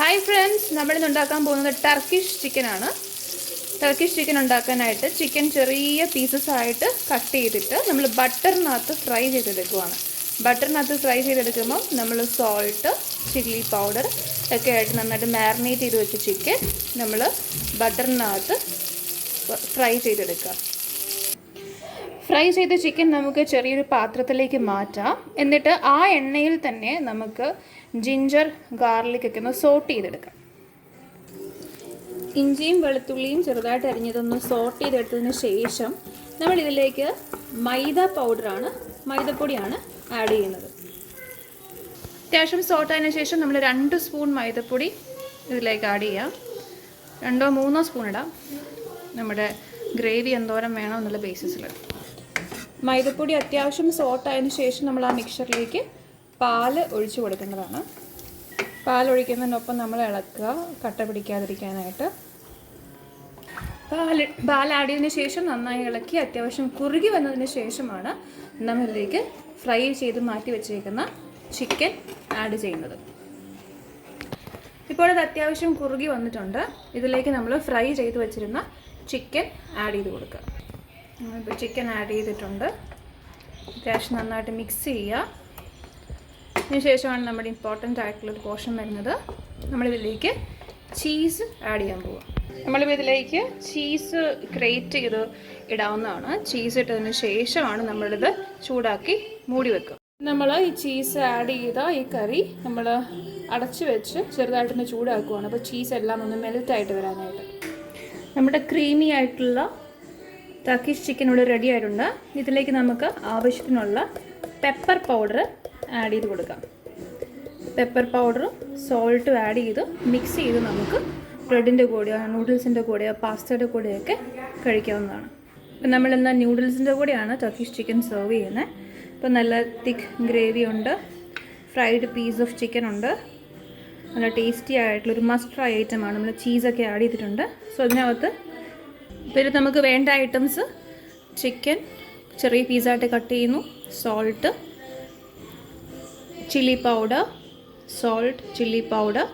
Hi friends, നമ്മളിന്ന് ഉണ്ടാക്കാൻ പോകുന്നത് ടർക്കിഷ് ചിക്കനാണ്. ടർക്കിഷ് ചിക്കൻ ഉണ്ടാക്കാനായിട്ട് ചിക്കൻ ചെറിയ പീസസ് ആയിട്ട് കട്ട് ചെയ്തിട്ട് നമ്മൾ ബട്ടറിനകത്ത് ഫ്രൈ ചെയ്തെടുക്കുവാണ്. ബട്ടറിനകത്ത് ഫ്രൈ ചെയ്തെടുക്കുമ്പോൾ നമ്മൾ സോൾട്ട്, ചില്ലി പൗഡർ ഒക്കെ ആയിട്ട് നന്നായിട്ട് മാരിനേറ്റ് ചെയ്ത് വെച്ച ചിക്കൻ നമ്മൾ ബട്ടറിനകത്ത് ഫ്രൈ ചെയ്തെടുക്കുക. ഫ്രൈ ചെയ്ത ചിക്കൻ നമുക്ക് ചെറിയൊരു പാത്രത്തിലേക്ക് മാറ്റാം. എന്നിട്ട് ആ എണ്ണയിൽ തന്നെ നമുക്ക് ജിഞ്ചർ, ഗാർലിക്കൊക്കെ ഒന്ന് സോട്ട് ചെയ്തെടുക്കാം. ഇഞ്ചിയും വെളുത്തുള്ളിയും ചെറുതായിട്ട് അരിഞ്ഞതൊന്ന് സോട്ട് ചെയ്തെടുത്തതിന് ശേഷം നമ്മളിതിലേക്ക് മൈദപ്പൊടിയാണ് ആഡ് ചെയ്യുന്നത്. അത്യാവശ്യം സോട്ടായതിനു ശേഷം നമ്മൾ 2 സ്പൂൺ മൈദപ്പൊടി ഇതിലേക്ക് ആഡ് ചെയ്യാം. 2-3 സ്പൂൺ ഇടാം, നമ്മുടെ ഗ്രേവി എന്തോരം വേണം എന്നുള്ള ബേസിസിൽ. മൈദപ്പൊടി അത്യാവശ്യം സോട്ടായതിനു ശേഷം നമ്മൾ ആ മിക്സറിലേക്ക് പാല് ഒഴിച്ച് കൊടുക്കേണ്ടതാണ്. പാലൊഴിക്കുന്നതിനൊപ്പം നമ്മൾ ഇളക്കുക, കട്ട പിടിക്കാതിരിക്കാനായിട്ട്. പാൽ ആഡ് ചെയ്തതിന് ശേഷം നന്നായി ഇളക്കി അത്യാവശ്യം കുറുകി വന്നതിന് ശേഷമാണ് നമ്മളിലേക്ക് ഫ്രൈ ചെയ്ത് മാറ്റി വെച്ചേക്കുന്ന ചിക്കൻ ആഡ് ചെയ്യുന്നത്. ഇപ്പോൾ അത് അത്യാവശ്യം കുറുകി വന്നിട്ടുണ്ട്. ഇതിലേക്ക് നമ്മൾ ഫ്രൈ ചെയ്ത് വെച്ചിരുന്ന ചിക്കൻ ആഡ് ചെയ്ത് കൊടുക്കുക. ഇപ്പോൾ ചിക്കൻ ആഡ് ചെയ്തിട്ടുണ്ട്. അത്യാവശ്യം നന്നായിട്ട് മിക്സ് ചെയ്യുക. അതിനുശേഷമാണ് നമ്മുടെ ഇമ്പോർട്ടൻ്റ് ആയിട്ടുള്ളൊരു പോർഷൻ വരുന്നത്. നമ്മളിതിലേക്ക് ചീസ് ആഡ് ചെയ്യാൻ പോവുക. നമ്മളിപ്പോൾ ഇതിലേക്ക് ചീസ് ഗ്രേറ്റ് ചെയ്ത് ഇടാവുന്നതാണ്. ചീസ് ഇട്ടതിന് ശേഷമാണ് നമ്മളിത് ചൂടാക്കി മൂടി വെക്കുക. നമ്മൾ ഈ ചീസ് ആഡ് ചെയ്ത ഈ കറി നമ്മൾ അടച്ച് വെച്ച് ചെറുതായിട്ടൊന്ന് ചൂടാക്കുകയാണ്. അപ്പോൾ ചീസ് എല്ലാം ഒന്ന് മെൽറ്റായിട്ട് വരാനായിട്ട്. നമ്മുടെ ക്രീമി ആയിട്ടുള്ള ടർക്കിഷ് ചിക്കൻ ഇവിടെ റെഡി ആയിട്ടുണ്ട്. ഇതിലേക്ക് നമുക്ക് ആവശ്യത്തിനുള്ള പെപ്പർ പൗഡർ ആഡ് ചെയ്ത് കൊടുക്കാം. പെപ്പർ പൗഡറും സോൾട്ടും ആഡ് ചെയ്ത് മിക്സ് ചെയ്ത് നമുക്ക് ബ്രെഡിൻ്റെ കൂടെയോ നൂഡിൽസിൻ്റെ കൂടെയോ പാസ്തയുടെ കൂടെയൊക്കെ കഴിക്കാവുന്നതാണ്. ഇപ്പം നമ്മളിന്ന് നൂഡിൽസിൻ്റെ കൂടെയാണ് ടർക്കിഷ് ചിക്കൻ സെർവ് ചെയ്യുന്നത്. ഇപ്പം നല്ല തിക്ക് ഗ്രേവി ഉണ്ട്, ഫ്രൈഡ് പീസ് ഓഫ് ചിക്കൻ ഉണ്ട്, നല്ല ടേസ്റ്റി ആയിട്ടുള്ളൊരു മസ്റ്റ് ട്രൈ ഐറ്റമാണ്. നമ്മൾ ചീസൊക്കെ ആഡ് ചെയ്തിട്ടുണ്ട്. സോ അതിനകത്ത് പിന്നെ നമുക്ക് വേണ്ട ഐറ്റംസ്: ചിക്കൻ ചെറിയ പീസായിട്ട് കട്ട് ചെയ്യുന്നു, സോൾട്ട്, ചില്ലി പൗഡർ,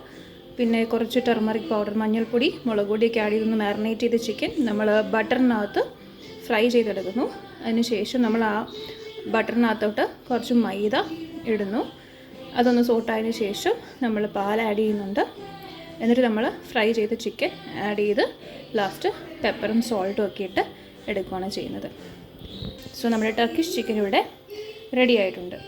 പിന്നെ കുറച്ച് ടെർമറിക് പൗഡർ, മഞ്ഞൾപ്പൊടി, മുളക് പൊടിയൊക്കെ ആഡ് ചെയ്തൊന്ന് മാരിനേറ്റ് ചെയ്ത ചിക്കൻ നമ്മൾ ബട്ടറിനകത്ത് ഫ്രൈ ചെയ്തെടുക്കുന്നു. അതിനുശേഷം നമ്മൾ ആ ബട്ടറിനകത്തോട്ട് കുറച്ച് മൈദ ഇടുന്നു. അതൊന്ന് സോട്ടായതിനു ശേഷം നമ്മൾ പാൽ ആഡ് ചെയ്യുന്നുണ്ട്. എന്നിട്ട് നമ്മൾ ഫ്രൈ ചെയ്ത ചിക്കൻ ആഡ് ചെയ്ത് ലാസ്റ്റ് പെപ്പറും സോൾട്ടും ഒക്കെ ഇട്ട് എടുക്കുകയാണ് ചെയ്യുന്നത്. സോ നമ്മുടെ ടർക്കിഷ് ചിക്കൻ ഇവിടെ റെഡി ആയിട്ടുണ്ട്.